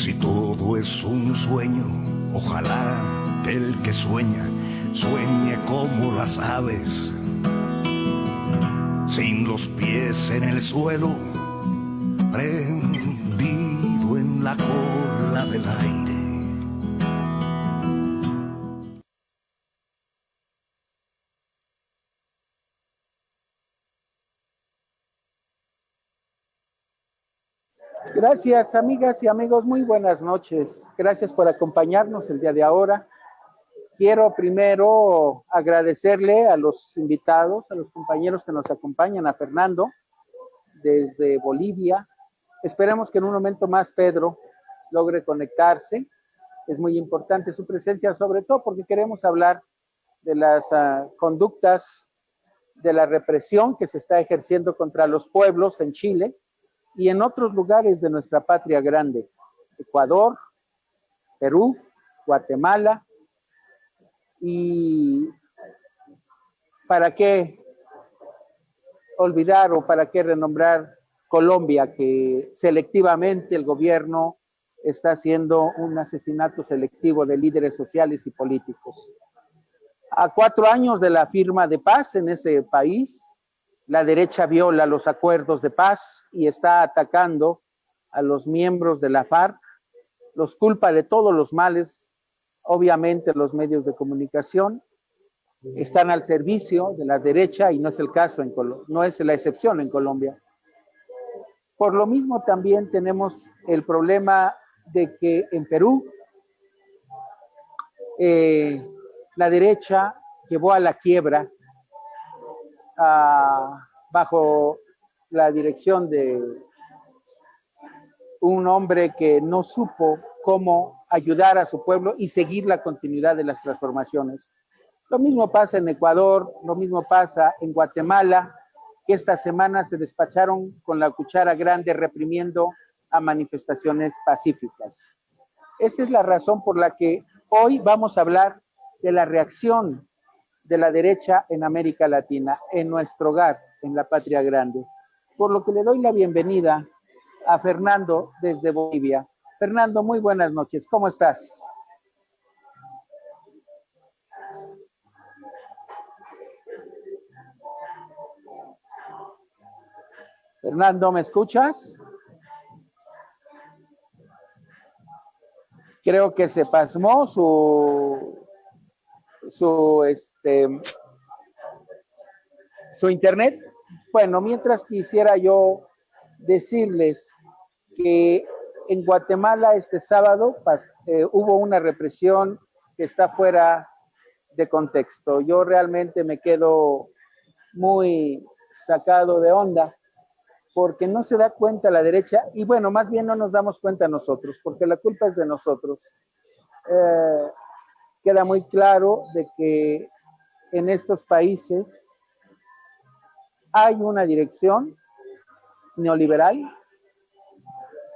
Si todo es un sueño, ojalá que el que sueña, sueñe como las aves, sin los pies en el suelo, prendido en la cola del aire. Gracias, amigas y amigos, muy buenas noches. Gracias por acompañarnos el día de ahora. Quiero primero agradecerle a los invitados, a los compañeros que nos acompañan, a Fernando desde Bolivia. Esperemos que en un momento más Pedro logre conectarse. Es muy importante su presencia, sobre todo porque queremos hablar de las conductas de la represión que se está ejerciendo contra los pueblos en Chile y en otros lugares de nuestra patria grande, Ecuador, Perú, Guatemala, y para qué olvidar o para qué renombrar Colombia, que selectivamente el gobierno está haciendo un asesinato selectivo de líderes sociales y políticos. A 4 años de la firma de paz en ese país, la derecha viola los acuerdos de paz y está atacando a los miembros de la FARC, los culpa de todos los males. Obviamente los medios de comunicación están al servicio de la derecha y no es el caso en Colombia, no es la excepción en Colombia. Por lo mismo también tenemos el problema de que en Perú la derecha llevó a la quiebra bajo la dirección de un hombre que no supo cómo ayudar a su pueblo y seguir la continuidad de las transformaciones. Lo mismo pasa en Ecuador, lo mismo pasa en Guatemala, que esta semana se despacharon con la cuchara grande reprimiendo a manifestaciones pacíficas. Esta es la razón por la que hoy vamos a hablar de la reacción de la derecha en América Latina, en nuestro hogar, en la patria grande. Por lo que le doy la bienvenida a Fernando desde Bolivia. Fernando, muy buenas noches, ¿cómo estás? Fernando, ¿me escuchas? Creo que se pasmó su internet. Bueno, mientras quisiera yo decirles que en Guatemala este sábado hubo una represión que está fuera de contexto. Yo realmente me quedo muy sacado de onda porque no se da cuenta la derecha y bueno, más bien no nos damos cuenta nosotros, porque la culpa es de nosotros. Queda muy claro de que en estos países hay una dirección neoliberal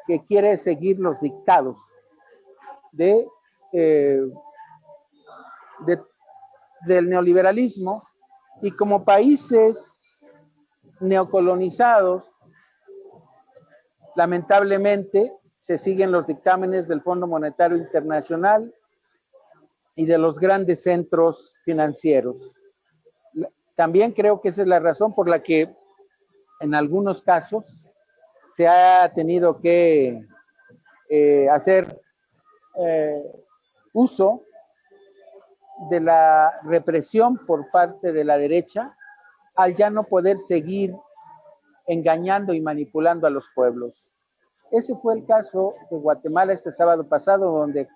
que quiere seguir los dictados del neoliberalismo y como países neocolonizados, lamentablemente se siguen los dictámenes del Fondo Monetario Internacional y de los grandes centros financieros. También creo que esa es la razón por la que en algunos casos se ha tenido que hacer uso de la represión por parte de la derecha al ya no poder seguir engañando y manipulando a los pueblos. Ese fue el caso de Guatemala este sábado pasado, donde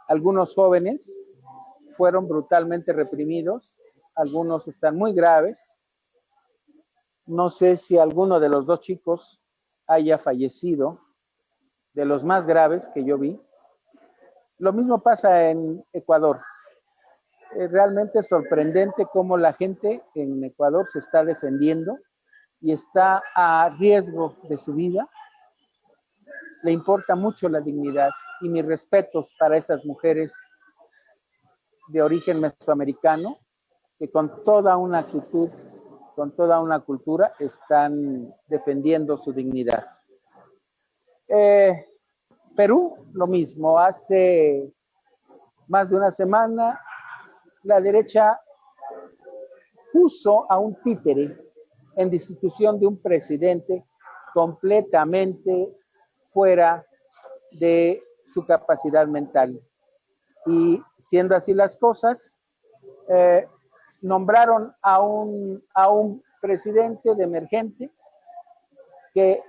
algunos jóvenes fueron brutalmente reprimidos, algunos están muy graves. No sé si alguno de los 2 chicos haya fallecido, de los más graves que yo vi. Lo mismo pasa en Ecuador. Es realmente sorprendente cómo la gente en Ecuador se está defendiendo y está a riesgo de su vida. Le importa mucho la dignidad y mis respetos para esas mujeres de origen mesoamericano que con toda una actitud, con toda una cultura están defendiendo su dignidad. Perú, lo mismo. Hace más de una semana, la derecha puso a un títere en destitución de un presidente completamente fuera de su capacidad mental. Y siendo así las cosas, nombraron a un presidente de emergente que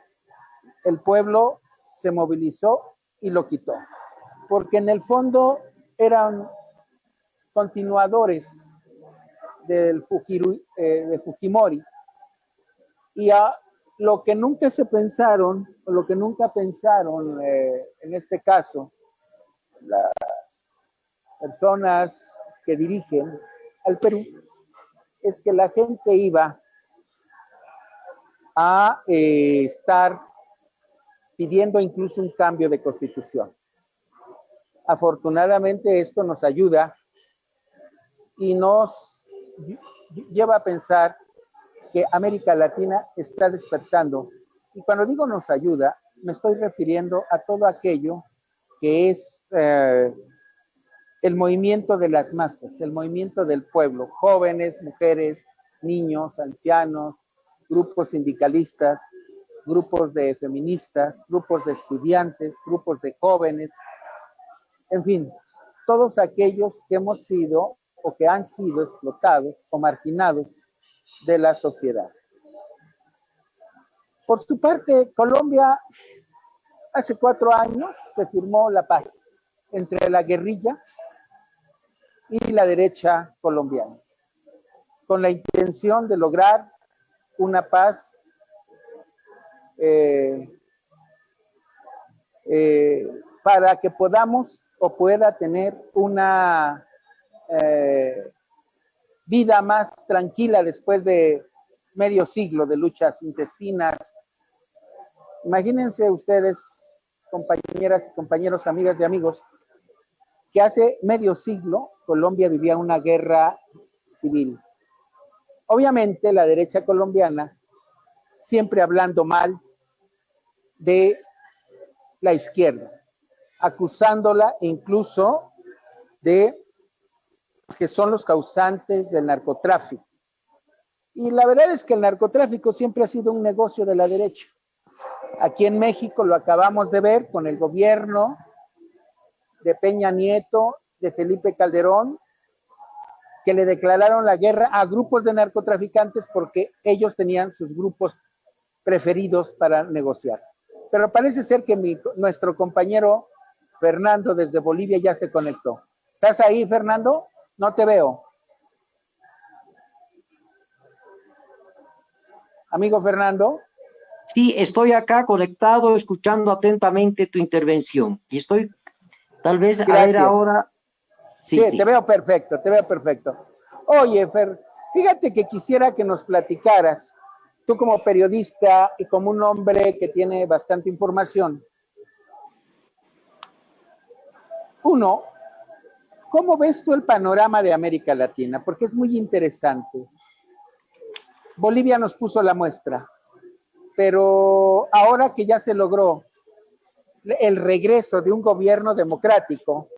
el pueblo se movilizó y lo quitó. Porque en el fondo eran continuadores de Fujimori. Y lo que nunca se pensaron, o lo que nunca pensaron en este caso, las personas que dirigen al Perú, es que la gente iba a estar pidiendo incluso un cambio de constitución. Afortunadamente esto nos ayuda y nos lleva a pensar que América Latina está despertando. Y cuando digo nos ayuda, me estoy refiriendo a todo aquello que es el movimiento de las masas, el movimiento del pueblo, jóvenes, mujeres, niños, ancianos, grupos sindicalistas, grupos de feministas, grupos de estudiantes, grupos de jóvenes, en fin, todos aquellos que hemos sido o que han sido explotados o marginados de la sociedad. Por su parte, Colombia, hace 4 años se firmó la paz entre la guerrilla y la derecha colombiana, con la intención de lograr una paz para que podamos o pueda tener una vida más tranquila después de medio siglo de luchas intestinas. Imagínense ustedes, compañeras y compañeros, amigas y amigos, que hace medio siglo Colombia vivía una guerra civil. Obviamente la derecha colombiana, siempre hablando mal de la izquierda, acusándola incluso de que son los causantes del narcotráfico. Y la verdad es que el narcotráfico siempre ha sido un negocio de la derecha. Aquí en México lo acabamos de ver con el gobierno de Peña Nieto, de Felipe Calderón, que le declararon la guerra a grupos de narcotraficantes porque ellos tenían sus grupos preferidos para negociar. Pero parece ser que nuestro compañero Fernando desde Bolivia ya se conectó. ¿Estás ahí, Fernando? No te veo. Amigo Fernando. Sí, estoy acá conectado, escuchando atentamente tu intervención. Y estoy, tal vez, Gracias. A ver ahora. Sí, te veo perfecto, te veo perfecto. Oye, Fer, fíjate que quisiera que nos platicaras, tú como periodista y como un hombre que tiene bastante información. Uno, ¿cómo ves tú el panorama de América Latina? Porque es muy interesante. Bolivia nos puso la muestra, pero ahora que ya se logró el regreso de un gobierno democrático,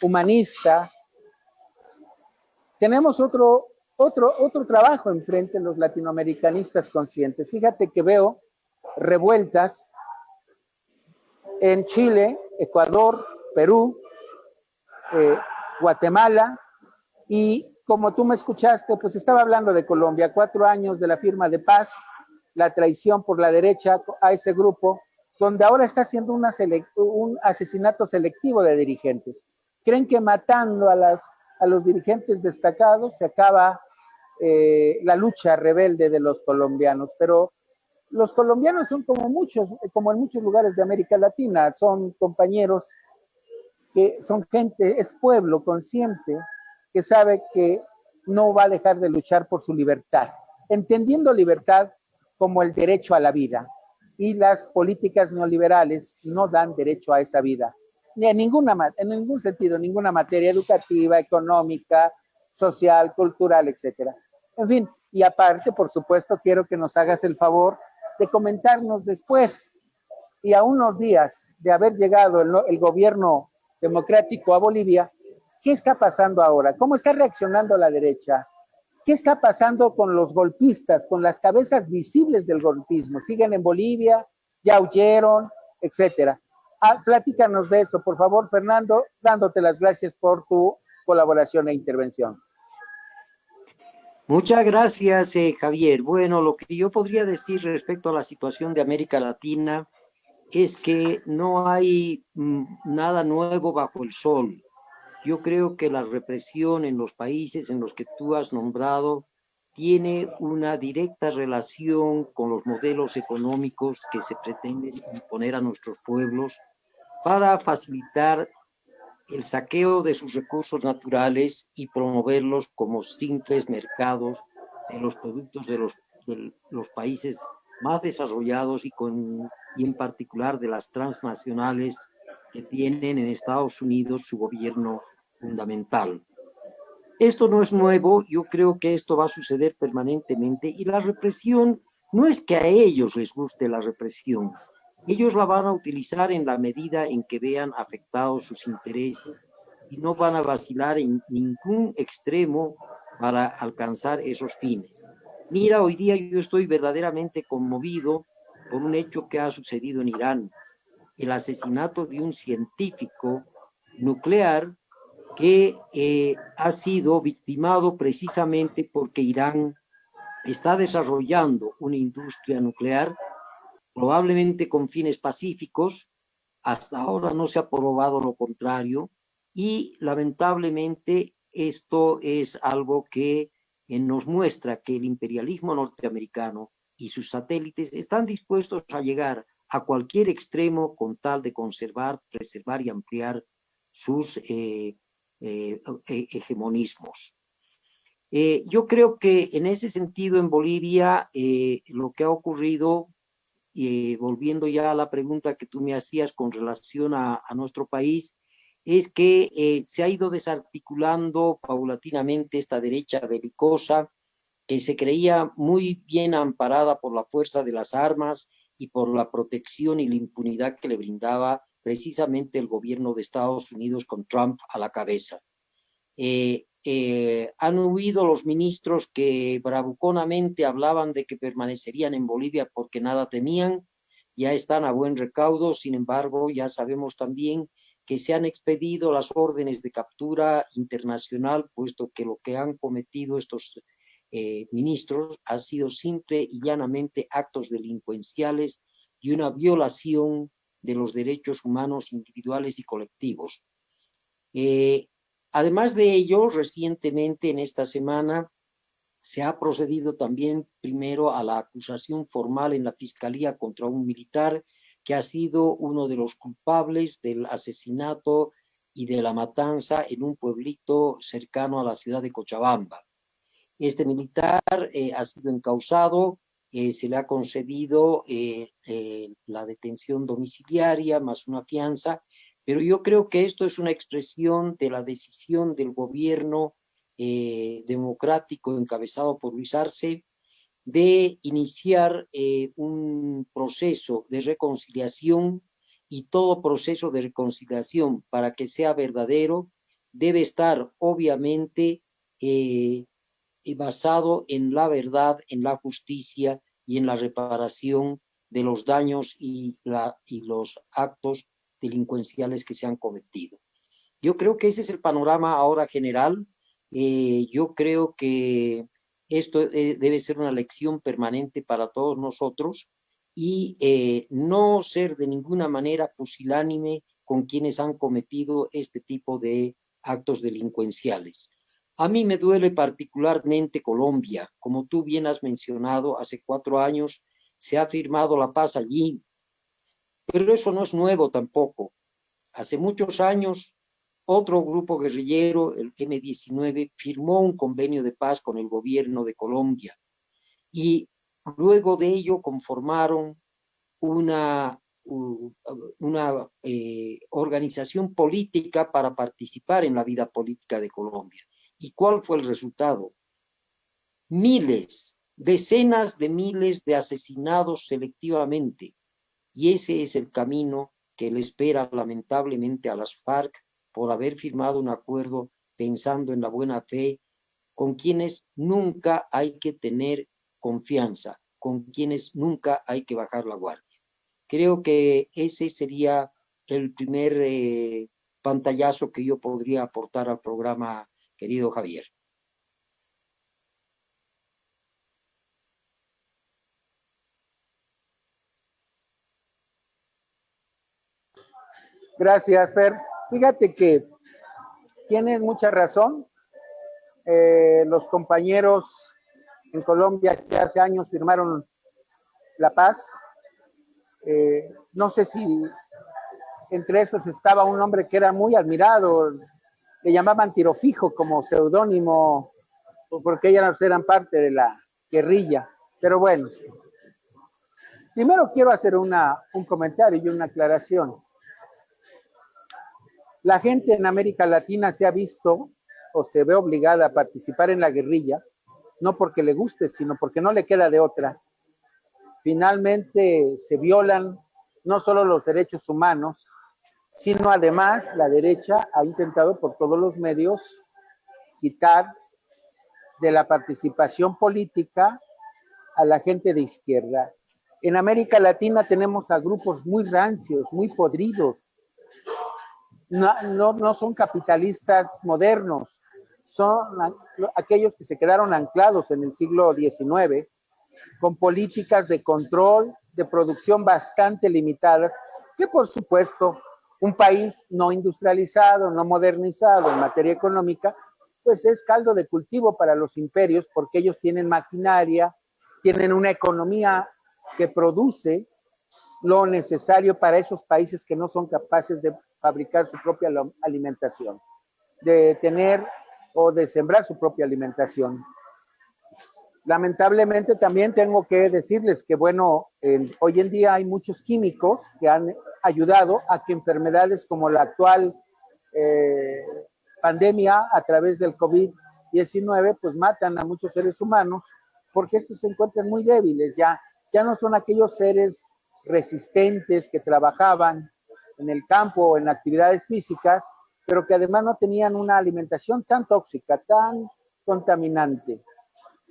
humanista, tenemos otro trabajo enfrente los latinoamericanistas conscientes. Fíjate que veo revueltas en Chile, Ecuador, Perú, Guatemala, y como tú me escuchaste, pues estaba hablando de Colombia, 4 años de la firma de paz, la traición por la derecha a ese grupo, donde ahora está haciendo un asesinato selectivo de dirigentes. Creen que matando a los dirigentes destacados se acaba la lucha rebelde de los colombianos, pero los colombianos son como en muchos lugares de América Latina, son compañeros que son gente, es pueblo consciente que sabe que no va a dejar de luchar por su libertad, entendiendo libertad como el derecho a la vida. Y las políticas neoliberales no dan derecho a esa vida, ni en ningún sentido, ninguna materia educativa, económica, social, cultural, etcétera. En fin, y aparte, por supuesto, quiero que nos hagas el favor de comentarnos después y a unos días de haber llegado el gobierno democrático a Bolivia, ¿qué está pasando ahora? ¿Cómo está reaccionando la derecha? ¿Qué está pasando con los golpistas, con las cabezas visibles del golpismo? ¿Siguen en Bolivia? ¿Ya huyeron? Etcétera. Platícanos de eso, por favor, Fernando, dándote las gracias por tu colaboración e intervención. Muchas gracias, Javier. Bueno, lo que yo podría decir respecto a la situación de América Latina es que no hay nada nuevo bajo el sol. Yo creo que la represión en los países en los que tú has nombrado tiene una directa relación con los modelos económicos que se pretenden imponer a nuestros pueblos para facilitar el saqueo de sus recursos naturales y promoverlos como simples mercados de los productos de los países más desarrollados y en particular de las transnacionales que tienen en Estados Unidos su gobierno fundamental. Esto no es nuevo, yo creo que esto va a suceder permanentemente y la represión no es que a ellos les guste la represión, ellos la van a utilizar en la medida en que vean afectados sus intereses y no van a vacilar en ningún extremo para alcanzar esos fines. Mira, hoy día yo estoy verdaderamente conmovido por un hecho que ha sucedido en Irán, el asesinato de un científico nuclear que ha sido victimado precisamente porque Irán está desarrollando una industria nuclear, probablemente con fines pacíficos. Hasta ahora no se ha probado lo contrario y lamentablemente esto es algo que nos muestra que el imperialismo norteamericano y sus satélites están dispuestos a llegar a cualquier extremo con tal de conservar, preservar y ampliar sus hegemonismos. Yo creo que en ese sentido en Bolivia lo que ha ocurrido, volviendo ya a la pregunta que tú me hacías con relación a nuestro país, es que se ha ido desarticulando paulatinamente esta derecha belicosa que se creía muy bien amparada por la fuerza de las armas y por la protección y la impunidad que le brindaba precisamente el gobierno de Estados Unidos con Trump a la cabeza. Han huido los ministros que bravuconamente hablaban de que permanecerían en Bolivia porque nada temían, ya están a buen recaudo, sin embargo, ya sabemos también que se han expedido las órdenes de captura internacional, puesto que lo que han cometido estos ministros ha sido simple y llanamente actos delincuenciales y una violación de los derechos humanos individuales y colectivos. Además de ello, recientemente en esta semana se ha procedido también primero a la acusación formal en la Fiscalía contra un militar que ha sido uno de los culpables del asesinato y de la matanza en un pueblito cercano a la ciudad de Cochabamba. Este militar ha sido encausado, se le ha concedido la detención domiciliaria más una fianza, pero yo creo que esto es una expresión de la decisión del gobierno democrático encabezado por Luis Arce de iniciar un proceso de reconciliación, y todo proceso de reconciliación, para que sea verdadero, debe estar obviamente basado en la verdad, en la justicia y en la reparación de los daños y los actos delincuenciales que se han cometido. Yo creo que ese es el panorama ahora general. Yo creo que esto debe ser una lección permanente para todos nosotros y no ser de ninguna manera pusilánime con quienes han cometido este tipo de actos delincuenciales. A mí me duele particularmente Colombia. Como tú bien has mencionado, hace 4 años se ha firmado la paz allí, pero eso no es nuevo tampoco. Hace muchos años, otro grupo guerrillero, el M-19, firmó un convenio de paz con el gobierno de Colombia y luego de ello conformaron una organización política para participar en la vida política de Colombia. ¿Y cuál fue el resultado? Miles, decenas de miles de asesinados selectivamente, Y ese es el camino que le espera lamentablemente a las FARC por haber firmado un acuerdo pensando en la buena fe, con quienes nunca hay que tener confianza, con quienes nunca hay que bajar la guardia. Creo que ese sería el primer pantallazo que yo podría aportar al programa, querido Javier. Gracias, Fer. Fíjate que tienes mucha razón. Los compañeros en Colombia que hace años firmaron la paz. No sé si entre esos estaba un hombre que era muy admirado, le llamaban Tiro Fijo como seudónimo, porque ellos eran parte de la guerrilla. Pero bueno, primero quiero hacer un comentario y una aclaración. La gente en América Latina se ha visto o se ve obligada a participar en la guerrilla, no porque le guste, sino porque no le queda de otra. Finalmente se violan no solo los derechos humanos, sino además la derecha ha intentado por todos los medios quitar de la participación política a la gente de izquierda. En América Latina tenemos a grupos muy rancios, muy podridos. No son capitalistas modernos, son aquellos que se quedaron anclados en el siglo XIX con políticas de control, de producción bastante limitadas, que por supuesto un país no industrializado, no modernizado en materia económica, pues es caldo de cultivo para los imperios porque ellos tienen maquinaria, tienen una economía que produce lo necesario para esos países que no son capaces de fabricar su propia alimentación, de tener o de sembrar su propia alimentación. Lamentablemente también tengo que decirles que, bueno, hoy en día hay muchos químicos que han ayudado a que enfermedades como la actual pandemia a través del COVID-19 pues matan a muchos seres humanos porque estos se encuentran muy débiles, ya no son aquellos seres resistentes que trabajaban en el campo o en actividades físicas, pero que además no tenían una alimentación tan tóxica, tan contaminante.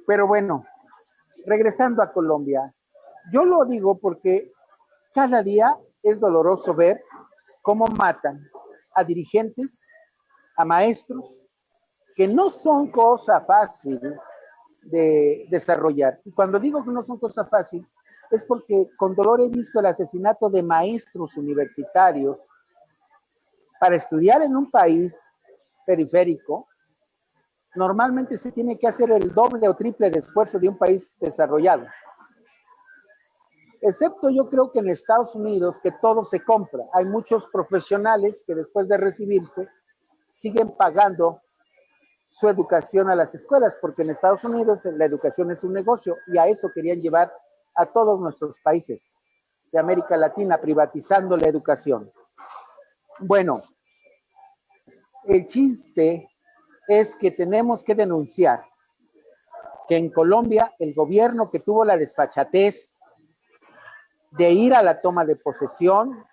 Pero bueno, regresando a Colombia, yo lo digo porque cada día es doloroso ver cómo matan a dirigentes, a maestros, que no son cosa fácil de desarrollar. Y cuando digo que no son cosa fácil, es porque con dolor he visto el asesinato de maestros universitarios para estudiar en un país periférico. Normalmente se tiene que hacer el doble o triple de esfuerzo de un país desarrollado. Excepto yo creo que en Estados Unidos que todo se compra. Hay muchos profesionales que después de recibirse siguen pagando su educación a las escuelas, porque en Estados Unidos la educación es un negocio y a eso querían llevar a todos nuestros países de América Latina, privatizando la educación. Bueno, el chiste es que tenemos que denunciar que en Colombia el gobierno que tuvo la desfachatez de ir a la toma de posesión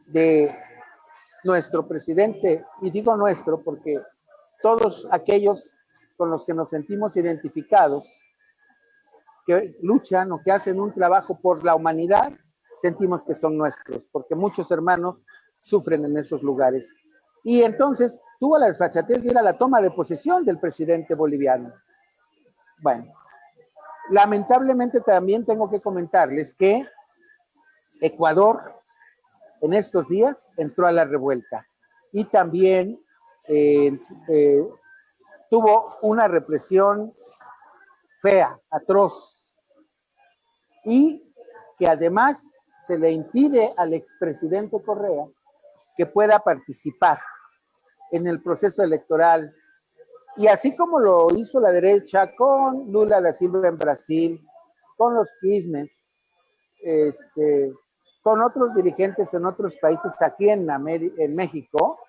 de nuestro presidente, y digo nuestro porque todos aquellos con los que nos sentimos identificados, que luchan o que hacen un trabajo por la humanidad, sentimos que son nuestros, porque muchos hermanos sufren en esos lugares. Y entonces tuvo la desfachatez de ir a la toma de posesión del presidente boliviano. Bueno, lamentablemente también tengo que comentarles que Ecuador en estos días entró a la revuelta y también tuvo una represión fea, atroz, y que además se le impide al expresidente Correa que pueda participar en el proceso electoral. Y así como lo hizo la derecha con Lula da Silva en Brasil, con los Kirchner, con otros dirigentes en otros países aquí en México,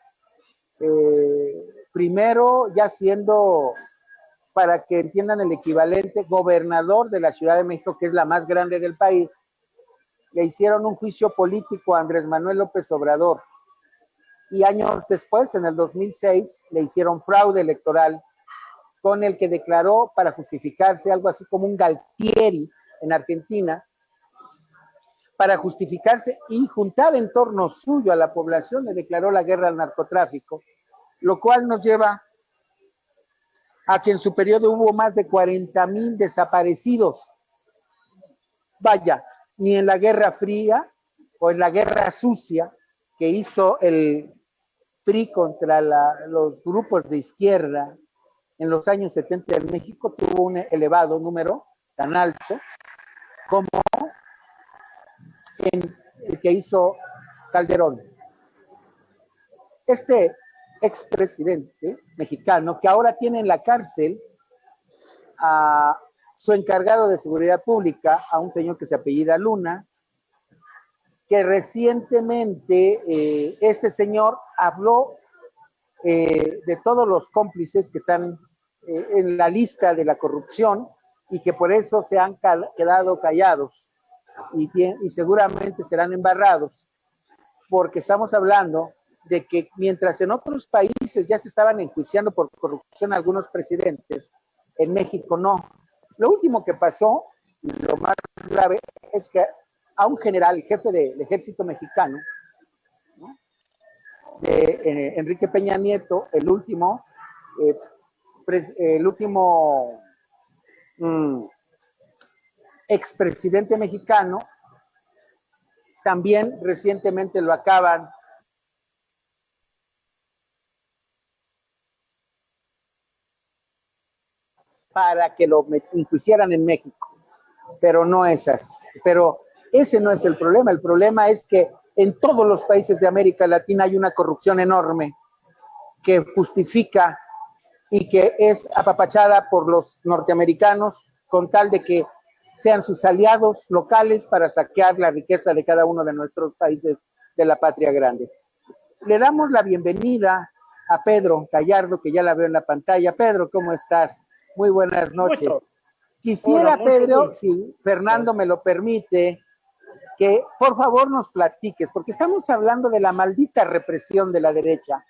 primero ya siendo, para que entiendan el equivalente, gobernador de la Ciudad de México, que es la más grande del país, le hicieron un juicio político a Andrés Manuel López Obrador. Y años después, en el 2006, le hicieron fraude electoral con el que declaró para justificarse algo así como un Galtieri en Argentina, para justificarse y juntar en torno suyo a la población, le declaró la guerra al narcotráfico, lo cual nos lleva a que en su periodo hubo más de 40,000 desaparecidos. Vaya, ni en la Guerra Fría o en la Guerra Sucia que hizo el PRI contra los grupos de izquierda en los años 70 en México, tuvo un elevado número tan alto como en el que hizo Calderón. Este expresidente mexicano, que ahora tiene en la cárcel a su encargado de seguridad pública, a un señor que se apellida Luna, que recientemente este señor habló de todos los cómplices que están en la lista de la corrupción y que por eso se han quedado callados y seguramente serán embarrados, porque estamos hablando de que mientras en otros países ya se estaban enjuiciando por corrupción a algunos presidentes, en México no. Lo último que pasó, y lo más grave, es que a un general, jefe del ejército mexicano, ¿no?, de Enrique Peña Nieto, el último expresidente mexicano, también recientemente lo acaban para que lo enjuiciaran en México, pero no es así. Pero ese no es el problema es que en todos los países de América Latina hay una corrupción enorme que justifica y que es apapachada por los norteamericanos con tal de que sean sus aliados locales para saquear la riqueza de cada uno de nuestros países de la patria grande. Le damos la bienvenida a Pedro Gallardo, que ya la veo en la pantalla. Pedro, ¿cómo estás? Muy buenas noches. Quisiera, hola, Pedro, si Fernando me lo permite, que por favor nos platiques, porque estamos hablando de la maldita represión de la derecha.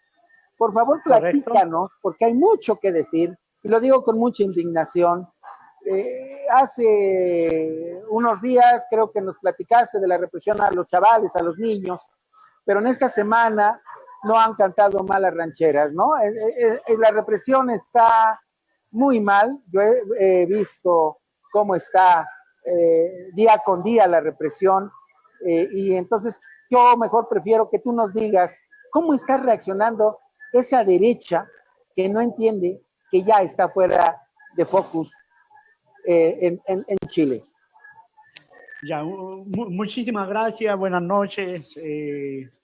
Por favor, platícanos, porque hay mucho que decir, y lo digo con mucha indignación. Hace unos días creo que nos platicaste de la represión a los chavales, a los niños, pero en esta semana no han cantado malas rancheras, ¿no? La represión está muy mal. Yo he visto cómo está día con día la represión, y entonces yo mejor prefiero que tú nos digas cómo está reaccionando esa derecha que no entiende que ya está fuera de focus en Chile. Ya, muchísimas gracias, buenas noches,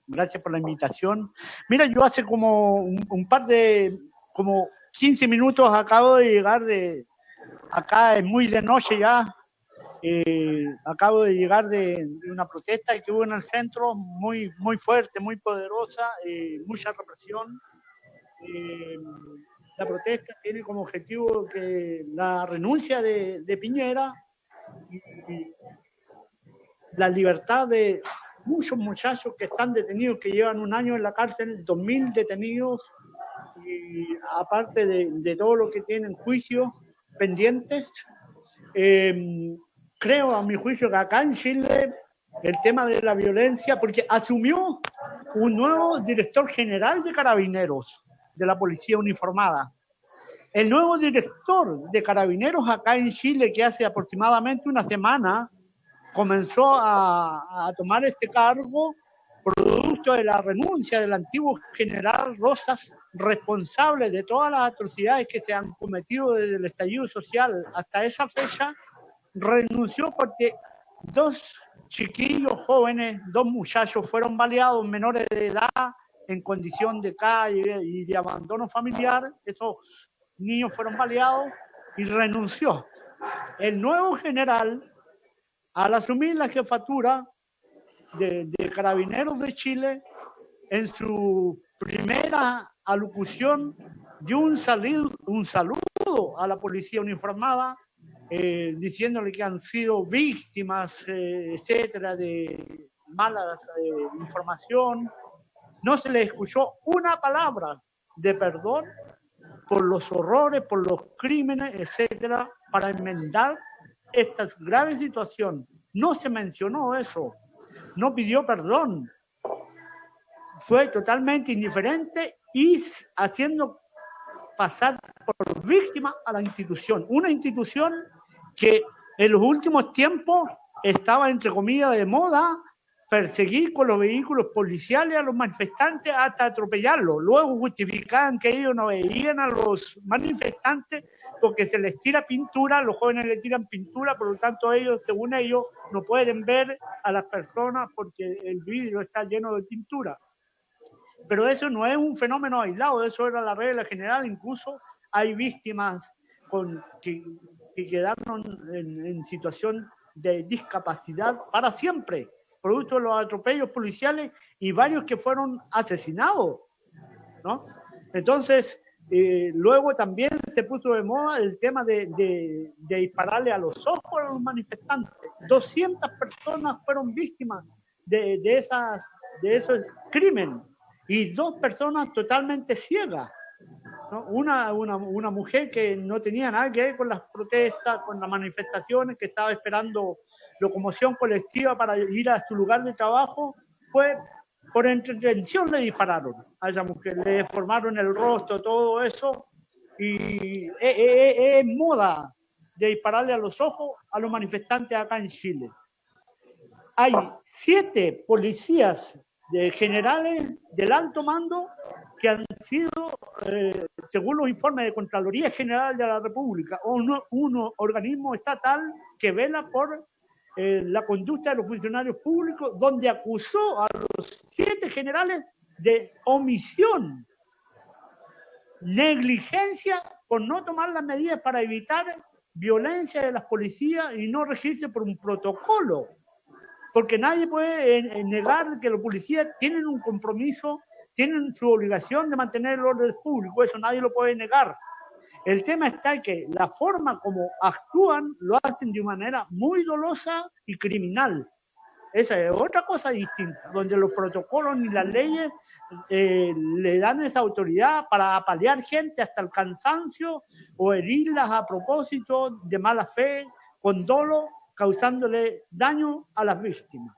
gracias por la invitación. Mira, yo hace como un par de, como 15 minutos acabo de llegar acá es muy de noche ya, acabo de llegar de una protesta que hubo en el centro, muy fuerte, muy poderosa, mucha represión. La protesta tiene como objetivo que la renuncia de Piñera y la libertad de muchos muchachos que están detenidos, que llevan un año en la cárcel, 2.000 detenidos, y aparte de todo lo que tienen juicios pendientes. Creo, a mi juicio, que acá en Chile el tema de la violencia, porque asumió un nuevo director general de Carabineros, de la policía uniformada. El nuevo director de Carabineros acá en Chile, que hace aproximadamente una semana comenzó a tomar este cargo, producto de la renuncia del antiguo general Rosas, responsable de todas las atrocidades que se han cometido desde el estallido social hasta esa fecha. Renunció porque 2 chiquillos jóvenes, 2 muchachos fueron baleados, menores de edad, en condición de calle y de abandono familiar. Esos niños fueron baleados y renunció. El nuevo general, al asumir la jefatura de Carabineros de Chile, en su primera alocución dio un saludo a la policía uniformada, diciéndole que han sido víctimas, etcétera, de malas información. No se les escuchó una palabra de perdón por los horrores, por los crímenes, etcétera, para enmendar esta grave situación. No se mencionó eso, no pidió perdón. Fue totalmente indiferente y haciendo pasar por víctima a la institución. Una institución que en los últimos tiempos estaba, entre comillas, de moda perseguir con los vehículos policiales a los manifestantes hasta atropellarlos. Luego justificaban que ellos no veían a los manifestantes porque se les tira pintura, los jóvenes les tiran pintura, por lo tanto ellos, según ellos, no pueden ver a las personas porque el vidrio está lleno de pintura. Pero eso no es un fenómeno aislado, eso era la regla general. Incluso hay víctimas que quedaron en situación de discapacidad para siempre, producto de los atropellos policiales, y varios que fueron asesinados, ¿no? Entonces, luego también se puso de moda el tema de dispararle a los ojos a los manifestantes. 200 personas fueron víctimas de esos crímenes, y 2 personas totalmente ciegas, ¿no? Una mujer que no tenía nada que ver con las protestas, con las manifestaciones, que estaba esperando locomoción colectiva para ir a su lugar de trabajo, pues por entretención le dispararon a esa mujer, le deformaron el rostro, todo eso, y es moda de dispararle a los ojos a los manifestantes acá en Chile. Hay 7 policías generales del alto mando que han sido, según los informes de Contraloría General de la República, un organismo estatal que vela por la conducta de los funcionarios públicos, donde acusó a los 7 generales de omisión, negligencia por no tomar las medidas para evitar violencia de las policías y no regirse por un protocolo. Porque nadie puede negar que los policías tienen un compromiso, tienen su obligación de mantener el orden público, eso nadie lo puede negar. El tema está en que la forma como actúan lo hacen de manera muy dolosa y criminal. Esa es otra cosa distinta, donde los protocolos ni las leyes le dan esa autoridad para apalear gente hasta el cansancio o herirlas a propósito de mala fe, con dolo, causándole daño a las víctimas.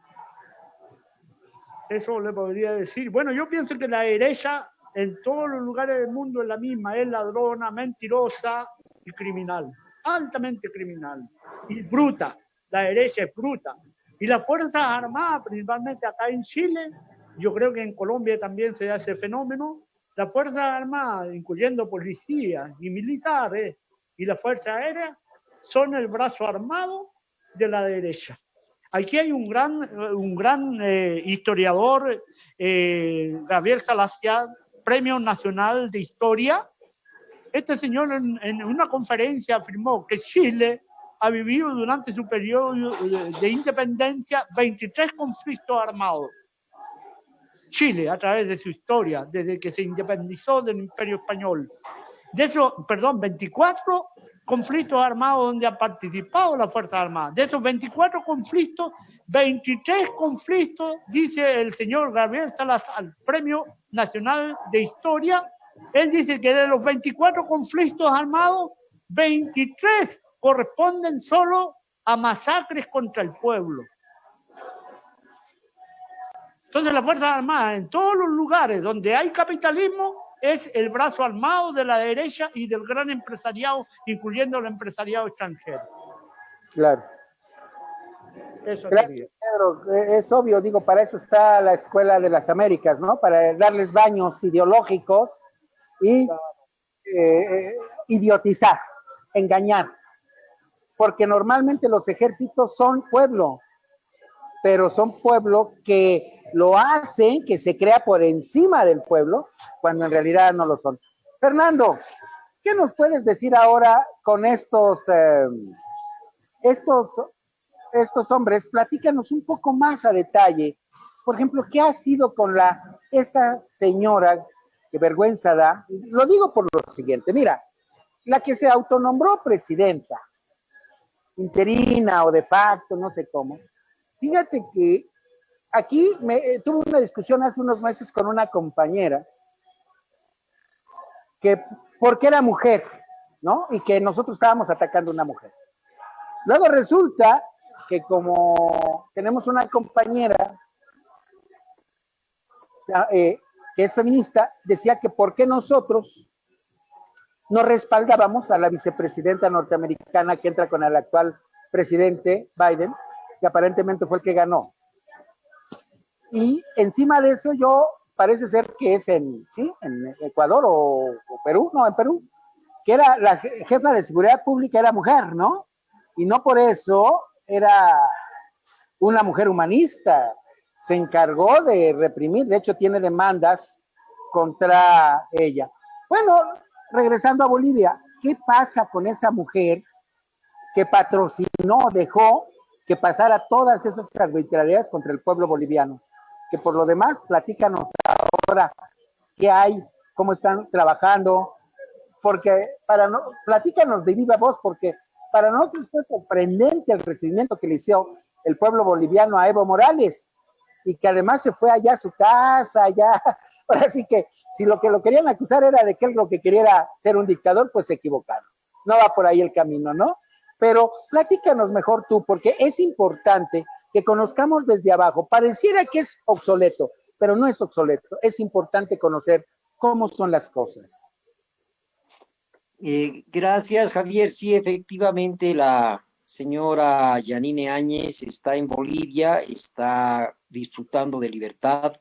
Eso le podría decir. Bueno, yo pienso que la derecha en todos los lugares del mundo es la misma, es ladrona, mentirosa y criminal, altamente criminal y bruta. La derecha es bruta. Y las Fuerzas Armadas, principalmente acá en Chile, yo creo que en Colombia también se da ese fenómeno, las Fuerzas Armadas, incluyendo policías y militares y la Fuerza Aérea, son el brazo armado de la derecha. Aquí hay un gran historiador, Gabriel Salazar, Premio Nacional de Historia. Este señor en una conferencia afirmó que Chile ha vivido durante su periodo de independencia 23 conflictos armados. Chile, a través de su historia, desde que se independizó del Imperio Español. De esos, 24 conflictos armados donde han participado las Fuerzas Armadas. De esos 24 conflictos, 23 conflictos, dice el señor Gabriel Salazar, Premio Nacional de Historia. Él dice que de los 24 conflictos armados, 23 corresponden solo a masacres contra el pueblo. Entonces las Fuerzas Armadas, en todos los lugares donde hay capitalismo, es el brazo armado de la derecha y del gran empresariado, incluyendo el empresariado extranjero. Claro. Eso gracias, Pedro. Es obvio, digo, para eso está la Escuela de las Américas, ¿no? Para darles baños ideológicos y idiotizar, engañar. Porque normalmente los ejércitos son pueblo, pero son pueblo que lo hacen, que se crea por encima del pueblo, cuando en realidad no lo son. Fernando, ¿qué nos puedes decir ahora con estos hombres? Platícanos un poco más a detalle. Por ejemplo, ¿qué ha sido con esta señora, que vergüenza da? Lo digo por lo siguiente, mira, la que se autonombró presidenta, interina o de facto, no sé cómo. Fíjate que aquí tuve una discusión hace unos meses con una compañera que porque era mujer, ¿no? Y que nosotros estábamos atacando a una mujer. Luego resulta que como tenemos una compañera que es feminista, decía que por qué nosotros no respaldábamos a la vicepresidenta norteamericana que entra con el actual presidente Biden, que aparentemente fue el que ganó. Y encima de eso yo, parece ser que es en Ecuador o Perú, no, en Perú, que era la jefa de seguridad pública, era mujer, ¿no? Y no por eso era una mujer humanista. Se encargó de reprimir, de hecho tiene demandas contra ella. Bueno, regresando a Bolivia, ¿qué pasa con esa mujer que patrocinó, dejó que pasara todas esas arbitrariedades contra el pueblo boliviano? Que por lo demás, platícanos ahora qué hay, cómo están trabajando, porque platícanos de viva voz, porque para nosotros fue sorprendente el recibimiento que le hizo el pueblo boliviano a Evo Morales, y que además se fue allá a su casa, allá, ahora sí que si lo que lo querían acusar era de que él lo que quería era ser un dictador, pues se equivocaron. No va por ahí el camino, ¿no? Pero platícanos mejor tú, porque es importante que conozcamos desde abajo. Pareciera que es obsoleto, pero no es obsoleto. Es importante conocer cómo son las cosas. Gracias, Javier. Sí, efectivamente, la señora Yanine Áñez está en Bolivia, está disfrutando de libertad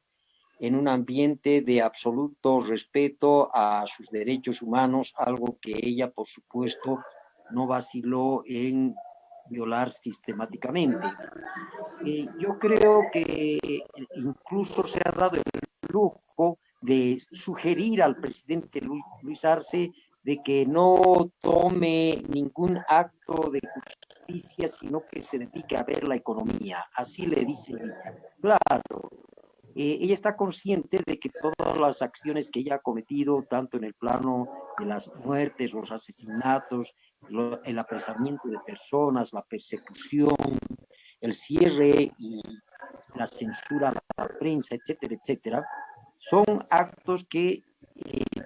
en un ambiente de absoluto respeto a sus derechos humanos, algo que ella, por supuesto, no vaciló en violar sistemáticamente. Yo creo que incluso se ha dado el lujo de sugerir al presidente Luis Arce de que no tome ningún acto de justicia, sino que se dedique a ver la economía. Así le dice ella. Claro, ella está consciente de que todas las acciones que ella ha cometido, tanto en el plano de las muertes, los asesinatos, el apresamiento de personas, la persecución, el cierre y la censura a la prensa, etcétera, etcétera, son actos que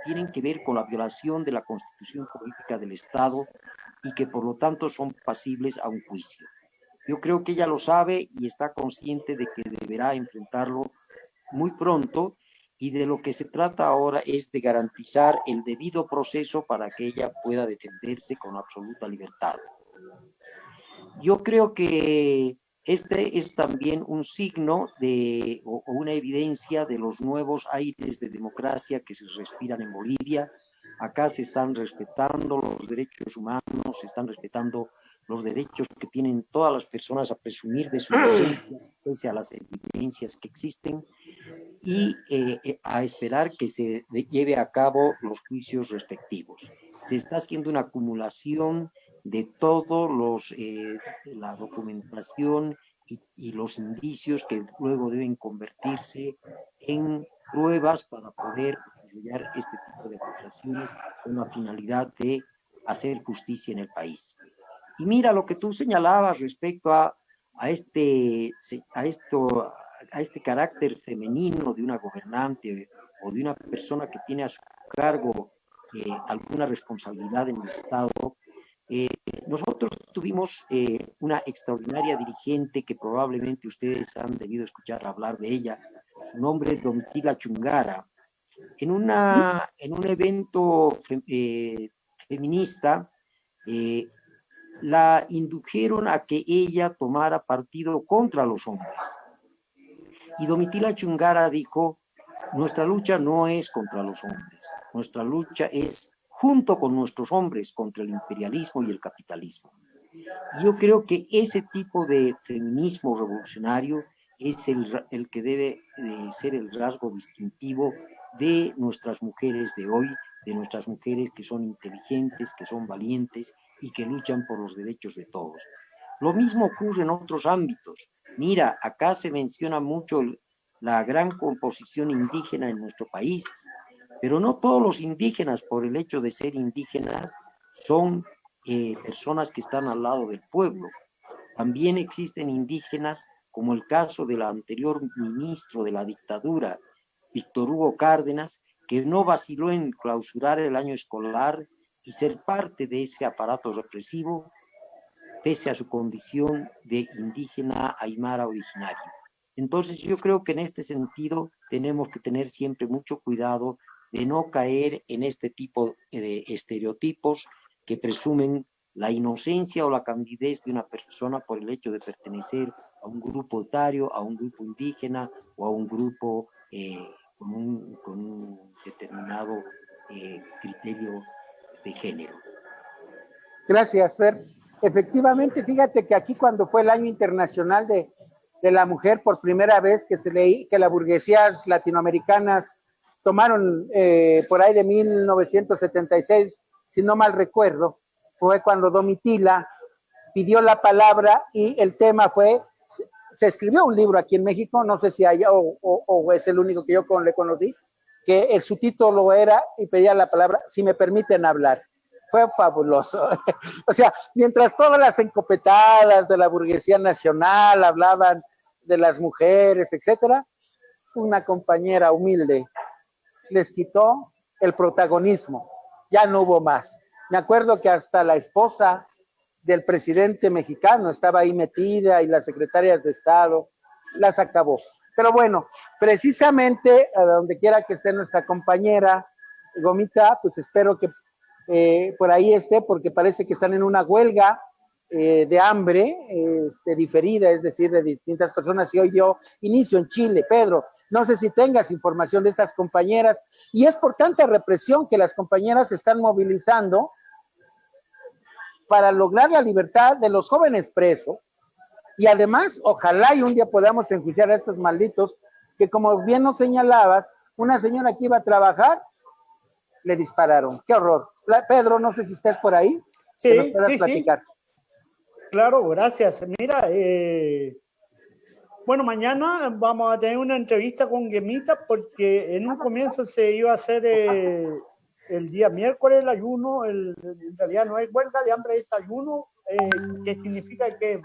tienen que ver con la violación de la Constitución Política del Estado y que por lo tanto son pasibles a un juicio. Yo creo que ella lo sabe y está consciente de que deberá enfrentarlo muy pronto, y de lo que se trata ahora es de garantizar el debido proceso para que ella pueda defenderse con absoluta libertad. Yo creo que este es también un signo o una evidencia de los nuevos aires de democracia que se respiran en Bolivia. Acá se están respetando los derechos humanos, se están respetando los derechos que tienen todas las personas a presumir de su inocencia, pese a las evidencias que existen, y a esperar que se lleve a cabo los juicios respectivos. Se está haciendo una acumulación de todos la documentación y los indicios que luego deben convertirse en pruebas para poder desarrollar este tipo de acusaciones con la finalidad de hacer justicia en el país. Y mira lo que tú señalabas respecto a este carácter femenino de una gobernante o de una persona que tiene a su cargo alguna responsabilidad en el Estado. Nosotros tuvimos una extraordinaria dirigente que probablemente ustedes han debido escuchar hablar de ella. Su nombre es Domitila Chungara. En un evento feminista, la indujeron a que ella tomara partido contra los hombres. Y Domitila Chungara dijo: nuestra lucha no es contra los hombres, nuestra lucha es junto con nuestros hombres contra el imperialismo y el capitalismo. Y yo creo que ese tipo de feminismo revolucionario es el que debe ser el rasgo distintivo de nuestras mujeres de hoy, de nuestras mujeres que son inteligentes, que son valientes y que luchan por los derechos de todos. Lo mismo ocurre en otros ámbitos. Mira, acá se menciona mucho la gran composición indígena en nuestro país, pero no todos los indígenas, por el hecho de ser indígenas, son personas que están al lado del pueblo. También existen indígenas, como el caso del anterior ministro de la dictadura, Víctor Hugo Cárdenas, que no vaciló en clausurar el año escolar y ser parte de ese aparato represivo, pese a su condición de indígena aymara originario. Entonces yo creo que en este sentido tenemos que tener siempre mucho cuidado de no caer en este tipo de estereotipos que presumen la inocencia o la candidez de una persona por el hecho de pertenecer a un grupo etario, a un grupo indígena o a un grupo con un determinado criterio de género. Gracias, Fer. Efectivamente, fíjate que aquí cuando fue el Año Internacional de la Mujer, por primera vez que se leí que las burguesías latinoamericanas tomaron por ahí de 1976, si no mal recuerdo, fue cuando Domitila pidió la palabra y el tema fue, se escribió un libro aquí en México, no sé si hay o es el único que yo le conocí, que el subtítulo era, y pedía la palabra, si me permiten hablar. Fue fabuloso. O sea, mientras todas las encopetadas de la burguesía nacional hablaban de las mujeres, etcétera, una compañera humilde les quitó el protagonismo. Ya no hubo más. Me acuerdo que hasta la esposa del presidente mexicano estaba ahí metida y las secretarias de Estado las acabó. Pero bueno, precisamente a donde quiera que esté nuestra compañera Gomita, pues espero que por ahí esté, porque parece que están en una huelga de hambre diferida, es decir, de distintas personas. Y hoy yo inicio en Chile. Pedro, no sé si tengas información de estas compañeras, y es por tanta represión que las compañeras se están movilizando para lograr la libertad de los jóvenes presos, y además, ojalá y un día podamos enjuiciar a estos malditos, que como bien nos señalabas, una señora que iba a trabajar, le dispararon. ¡Qué horror! Pedro, no sé si estás por ahí, que nos puedas platicar. Sí. Claro, gracias. Mira, bueno, mañana vamos a tener una entrevista con Gemita, porque en un comienzo se iba a hacer el día miércoles el ayuno, en realidad no hay huelga de hambre, es ayuno, que significa que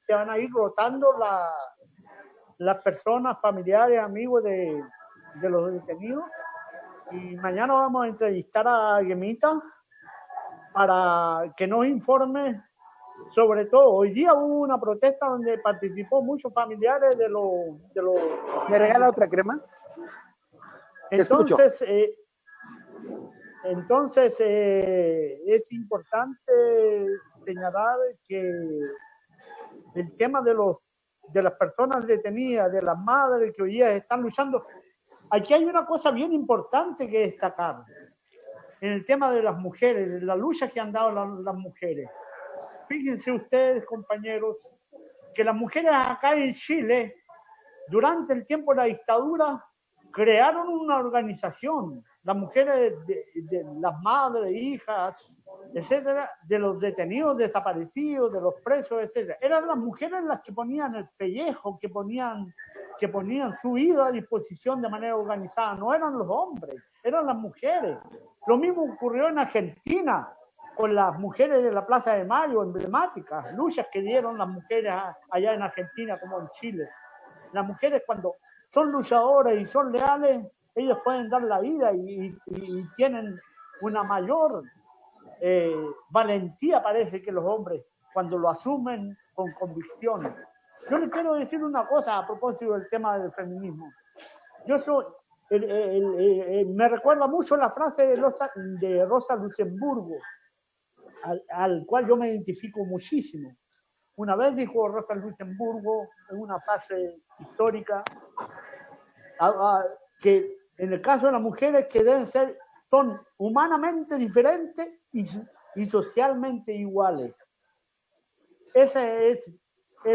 se van a ir rotando las personas, familiares, amigos de los detenidos. Y mañana vamos a entrevistar a Gemita para que nos informe sobre todo. Hoy día hubo una protesta donde participó muchos familiares de los... ¿Me regala otra crema? Entonces, es importante señalar que el tema de las personas detenidas, de las madres que hoy día están luchando, aquí hay una cosa bien importante que destacar en el tema de las mujeres, de la lucha que han dado las mujeres. Fíjense ustedes, compañeros, que las mujeres acá en Chile, durante el tiempo de la dictadura, crearon una organización, las mujeres de las madres, hijas, etcétera, de los detenidos, desaparecidos, de los presos, etcétera. Eran las mujeres las que ponían el pellejo, que ponían su vida a disposición de manera organizada. No eran los hombres, eran las mujeres. Lo mismo ocurrió en Argentina, con las mujeres de la Plaza de Mayo, emblemáticas, luchas que dieron las mujeres allá en Argentina como en Chile. Las mujeres, cuando son luchadoras y son leales, ellos pueden dar la vida y tienen una mayor valentía, parece, que los hombres, cuando lo asumen con convicción. Yo les quiero decir una cosa a propósito del tema del feminismo. Me recuerda mucho la frase de Rosa Luxemburgo, al cual yo me identifico muchísimo. Una vez dijo Rosa Luxemburgo, en una frase histórica, que en el caso de las mujeres, que son humanamente diferentes y socialmente iguales. Ese es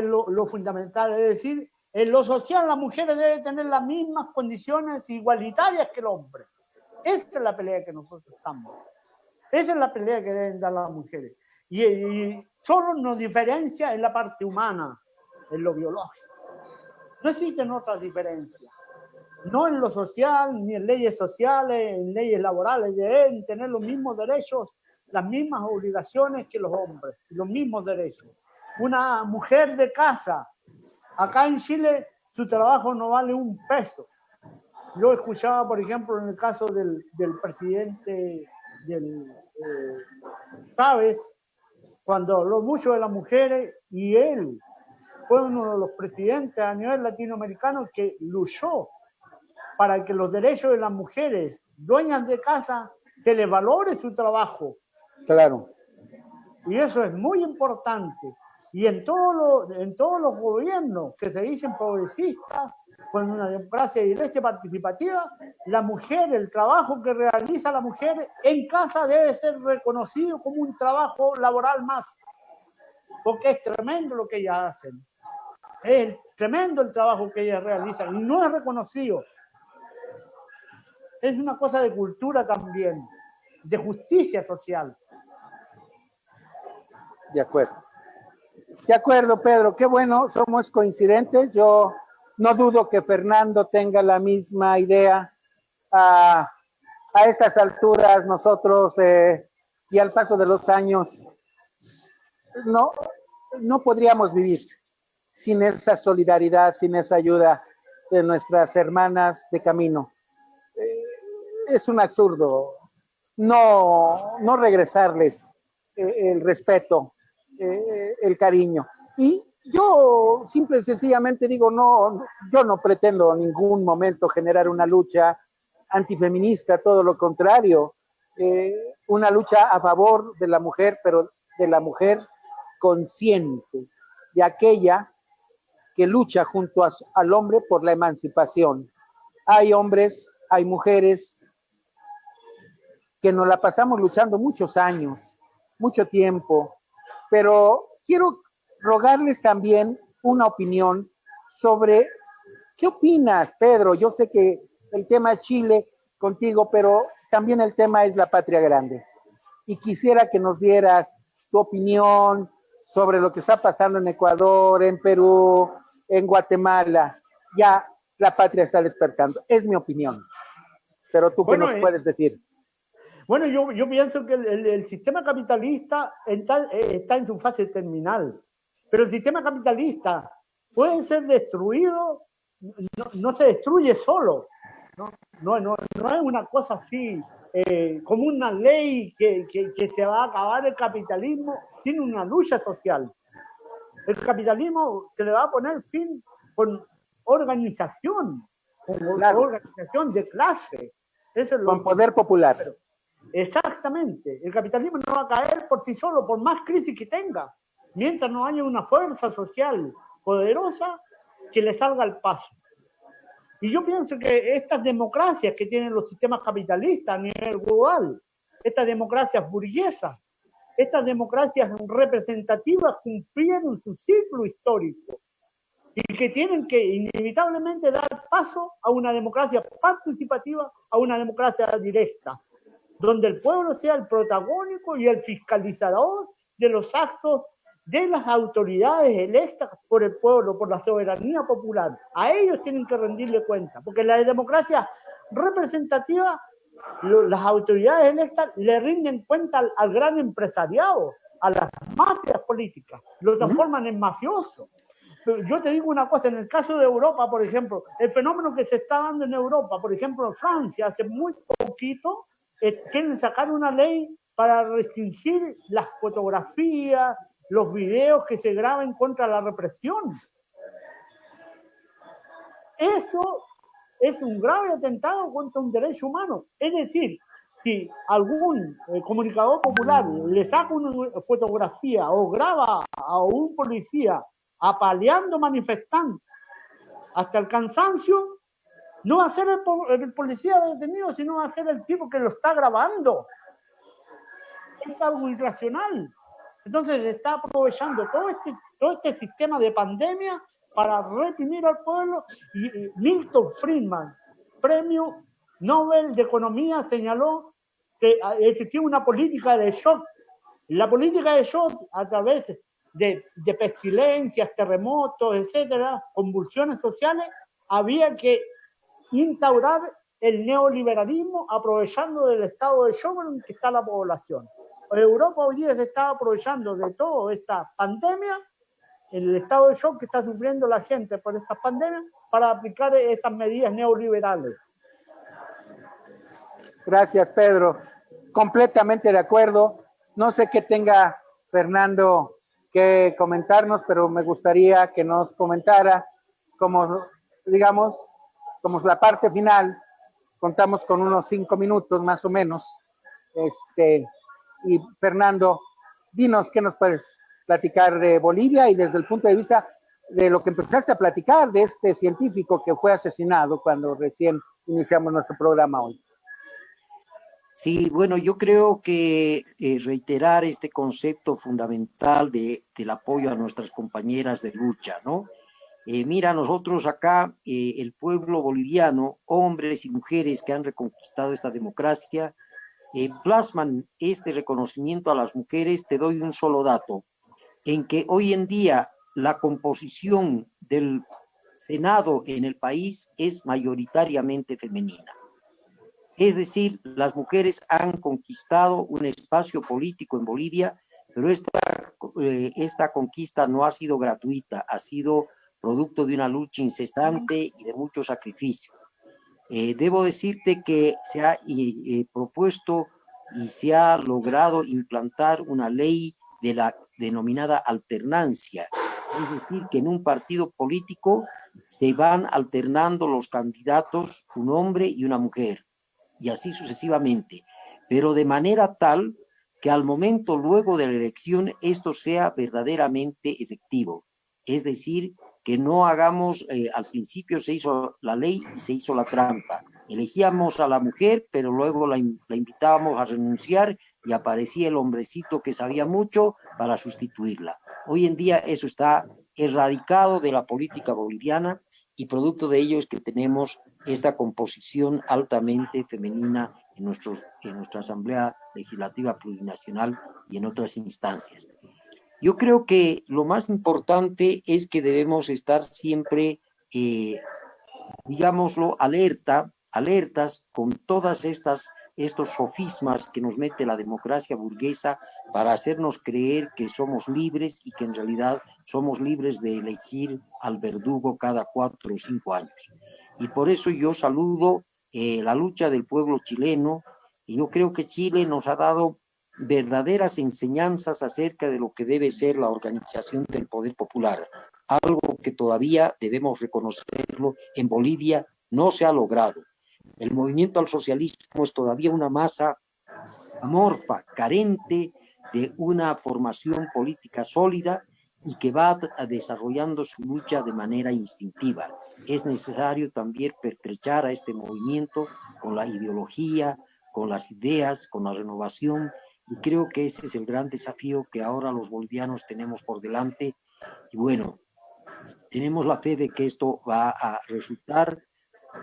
lo fundamental, es decir, en lo social las mujeres deben tener las mismas condiciones igualitarias que el hombre. Esta es la pelea que nosotros estamos. Esa es la pelea que deben dar las mujeres. Y solo nos diferencia en la parte humana, en lo biológico. No existen otras diferencias. No en lo social, ni en leyes sociales, en leyes laborales. Deben tener los mismos derechos las mismas obligaciones que los hombres, los mismos derechos. Una mujer de casa, acá en Chile, su trabajo no vale un peso. Yo escuchaba, por ejemplo, en el caso del presidente Chávez, cuando habló mucho de las mujeres, y él fue uno de los presidentes a nivel latinoamericano que luchó para que los derechos de las mujeres dueñas de casa se les valore su trabajo. Claro. Y eso es muy importante. Y en todos los gobiernos que se dicen progresistas, con una democracia directa y participativa, la mujer, el trabajo que realiza la mujer en casa debe ser reconocido como un trabajo laboral más, porque es tremendo lo que ellas hacen. Es tremendo el trabajo que ellas realizan y no es reconocido. Es una cosa de cultura también, de justicia social. De acuerdo. De acuerdo, Pedro. Qué bueno, somos coincidentes. Yo no dudo que Fernando tenga la misma idea. A estas alturas nosotros y al paso de los años no podríamos vivir sin esa solidaridad, sin esa ayuda de nuestras hermanas de camino. Es un absurdo no regresarles el respeto, el cariño. Y yo simple y sencillamente digo, yo no pretendo en ningún momento generar una lucha antifeminista, todo lo contrario, una lucha a favor de la mujer, pero de la mujer consciente, de aquella que lucha junto al hombre por la emancipación. Hay hombres, hay mujeres que nos la pasamos luchando muchos años, mucho tiempo, pero quiero rogarles también una opinión sobre qué opinas, Pedro. Yo sé que el tema es Chile contigo, pero también el tema es la patria grande. Y quisiera que nos dieras tu opinión sobre lo que está pasando en Ecuador, en Perú, en Guatemala. Ya la patria está despertando. Es mi opinión. Pero tú, ¿qué nos puedes decir? Bueno, yo pienso que el sistema capitalista está en su fase terminal, pero el sistema capitalista puede ser destruido, no se destruye solo, no es una cosa así, como una ley que se va a acabar el capitalismo, tiene una lucha social. El capitalismo se le va a poner fin con organización, organización de clase. Eso es con poder popular. Exactamente. El capitalismo no va a caer por sí solo, por más crisis que tenga, mientras no haya una fuerza social poderosa que le salga al paso. Y yo pienso que estas democracias que tienen los sistemas capitalistas a nivel global, estas democracias burguesas, estas democracias representativas cumplieron su ciclo histórico y que tienen que inevitablemente dar paso a una democracia participativa, a una democracia directa, donde el pueblo sea el protagónico y el fiscalizador de los actos de las autoridades electas por el pueblo, por la soberanía popular. A ellos tienen que rendirle cuenta, porque la democracia representativa, las autoridades electas le rinden cuenta al gran empresariado, a las mafias políticas, lo transforman en mafiosos. Pero yo te digo una cosa, en el caso de Europa, por ejemplo, el fenómeno que se está dando en Europa, por ejemplo, en Francia, hace muy poquito, quieren sacar una ley para restringir las fotografías, los videos que se graben contra la represión. Eso es un grave atentado contra un derecho humano. Es decir, si algún comunicador popular le saca una fotografía o graba a un policía apaleando manifestantes hasta el cansancio, no va a ser el policía detenido, sino va a ser el tipo que lo está grabando. Es algo irracional. Entonces se está aprovechando todo este sistema de pandemia para reprimir al pueblo. Y Milton Friedman, premio Nobel de Economía, señaló que existía una política de shock. La política de shock, a través de pestilencias, terremotos, etcétera, convulsiones sociales, había que instaurar el neoliberalismo aprovechando del estado de shock en que está la población. Europa hoy día se está aprovechando de toda esta pandemia, el estado de shock que está sufriendo la gente por esta pandemia, para aplicar esas medidas neoliberales. Gracias, Pedro. Completamente de acuerdo. No sé qué tenga Fernando que comentarnos, pero me gustaría que nos comentara, como digamos, como la parte final, contamos con unos 5 minutos más o menos. Y Fernando, dinos qué nos puedes platicar de Bolivia y desde el punto de vista de lo que empezaste a platicar de este científico que fue asesinado cuando recién iniciamos nuestro programa hoy. Sí, bueno, yo creo que reiterar este concepto fundamental del apoyo a nuestras compañeras de lucha, ¿no? Mira, nosotros acá, el pueblo boliviano, hombres y mujeres que han reconquistado esta democracia, plasman este reconocimiento a las mujeres. Te doy un solo dato, en que hoy en día la composición del Senado en el país es mayoritariamente femenina. Es decir, las mujeres han conquistado un espacio político en Bolivia, pero esta conquista no ha sido gratuita, ha sido producto de una lucha incesante y de mucho sacrificio. Debo decirte que se ha propuesto y se ha logrado implantar una ley de la denominada alternancia, es decir, que en un partido político se van alternando los candidatos, un hombre y una mujer, y así sucesivamente, pero de manera tal que al momento luego de la elección esto sea verdaderamente efectivo, es decir, que no hagamos, al principio se hizo la ley y se hizo la trampa, elegíamos a la mujer, pero luego la invitábamos a renunciar y aparecía el hombrecito que sabía mucho para sustituirla. Hoy en día eso está erradicado de la política boliviana y producto de ello es que tenemos esta composición altamente femenina en nuestra Asamblea Legislativa Plurinacional y en otras instancias. Yo creo que lo más importante es que debemos estar siempre, digámoslo, alertas con todas estos sofismas que nos mete la democracia burguesa para hacernos creer que somos libres y que en realidad somos libres de elegir al verdugo cada 4 o 5 años. Y por eso yo saludo la lucha del pueblo chileno, y yo creo que Chile nos ha dado verdaderas enseñanzas acerca de lo que debe ser la organización del poder popular, algo que todavía debemos reconocerlo, en Bolivia no se ha logrado. El movimiento al socialismo es todavía una masa amorfa, carente de una formación política sólida y que va desarrollando su lucha de manera instintiva. Es necesario también pertrechar a este movimiento con la ideología, con las ideas, con la renovación, y creo que ese es el gran desafío que ahora los bolivianos tenemos por delante. Y bueno, tenemos la fe de que esto va a resultar.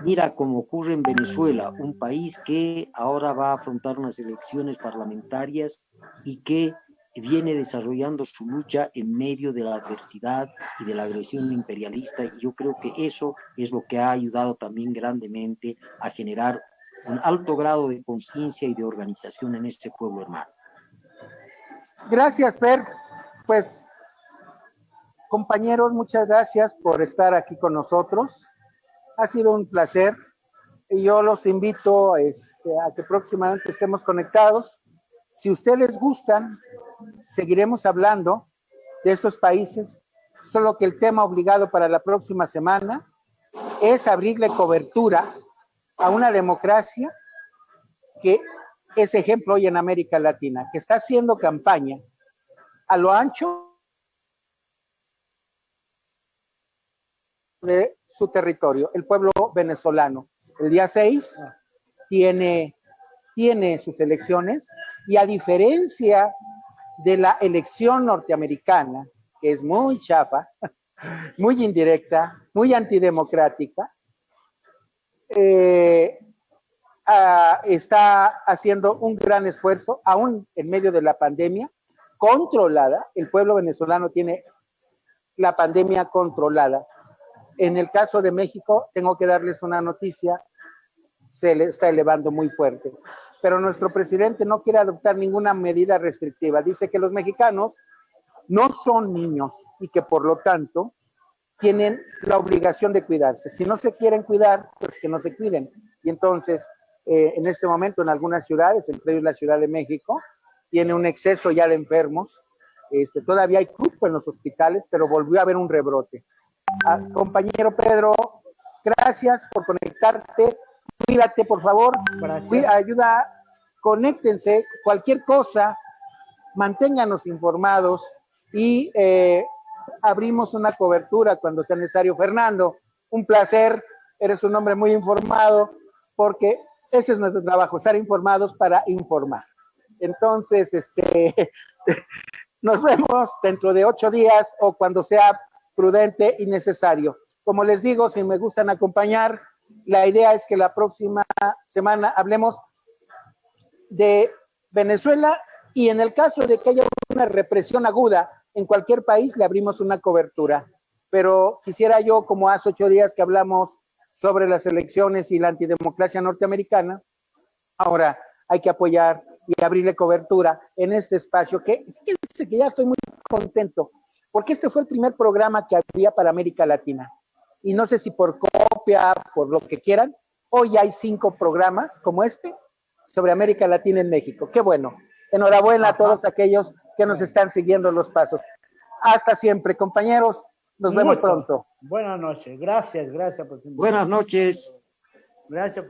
Mira cómo ocurre en Venezuela, un país que ahora va a afrontar unas elecciones parlamentarias y que viene desarrollando su lucha en medio de la adversidad y de la agresión imperialista, y yo creo que eso es lo que ha ayudado también grandemente a generar un alto grado de conciencia y de organización en este pueblo hermano. Gracias, Fer. Pues, compañeros, muchas gracias por estar aquí con nosotros. Ha sido un placer y yo los invito a que próximamente estemos conectados. Si ustedes gustan, seguiremos hablando de estos países, solo que el tema obligado para la próxima semana es abrirle cobertura a una democracia que es ejemplo hoy en América Latina, que está haciendo campaña a lo ancho de su territorio, el pueblo venezolano. El día 6 tiene sus elecciones, y a diferencia de la elección norteamericana, que es muy chafa, muy indirecta, muy antidemocrática, está haciendo un gran esfuerzo, aún en medio de la pandemia, controlada. El pueblo venezolano tiene la pandemia controlada. En el caso de México, tengo que darles una noticia. se le está elevando muy fuerte. Pero nuestro presidente no quiere adoptar ninguna medida restrictiva. Dice que los mexicanos no son niños y que por lo tanto tienen la obligación de cuidarse. Si no se quieren cuidar, pues que no se cuiden. Y entonces, en este momento en algunas ciudades, entre ellos la Ciudad de México, tiene un exceso ya de enfermos. Todavía hay cupo en los hospitales, pero volvió a haber un rebrote. Compañero Pedro, gracias por conectarte. Cuídate, por favor. Gracias. Ayuda, conéctense. Cualquier cosa, manténganos informados y abrimos una cobertura cuando sea necesario. Fernando, un placer. Eres un hombre muy informado porque ese es nuestro trabajo, estar informados para informar. Entonces, nos vemos dentro de 8 días o cuando sea prudente y necesario. Como les digo, si me gustan acompañar, la idea es que la próxima semana hablemos de Venezuela y en el caso de que haya una represión aguda en cualquier país, le abrimos una cobertura. Pero quisiera yo, como hace 8 días que hablamos sobre las elecciones y la antidemocracia norteamericana, ahora hay que apoyar y abrirle cobertura en este espacio que fíjense que ya estoy muy contento porque este fue el primer programa que había para América Latina y no sé si por copia, por lo que quieran, hoy hay 5 programas como este sobre América Latina en México. Qué bueno, enhorabuena a todos aquellos que nos están siguiendo los pasos. Hasta siempre, compañeros, nos vemos pronto. Buenas noches, gracias por tu invitación. Buenas noches. Gracias.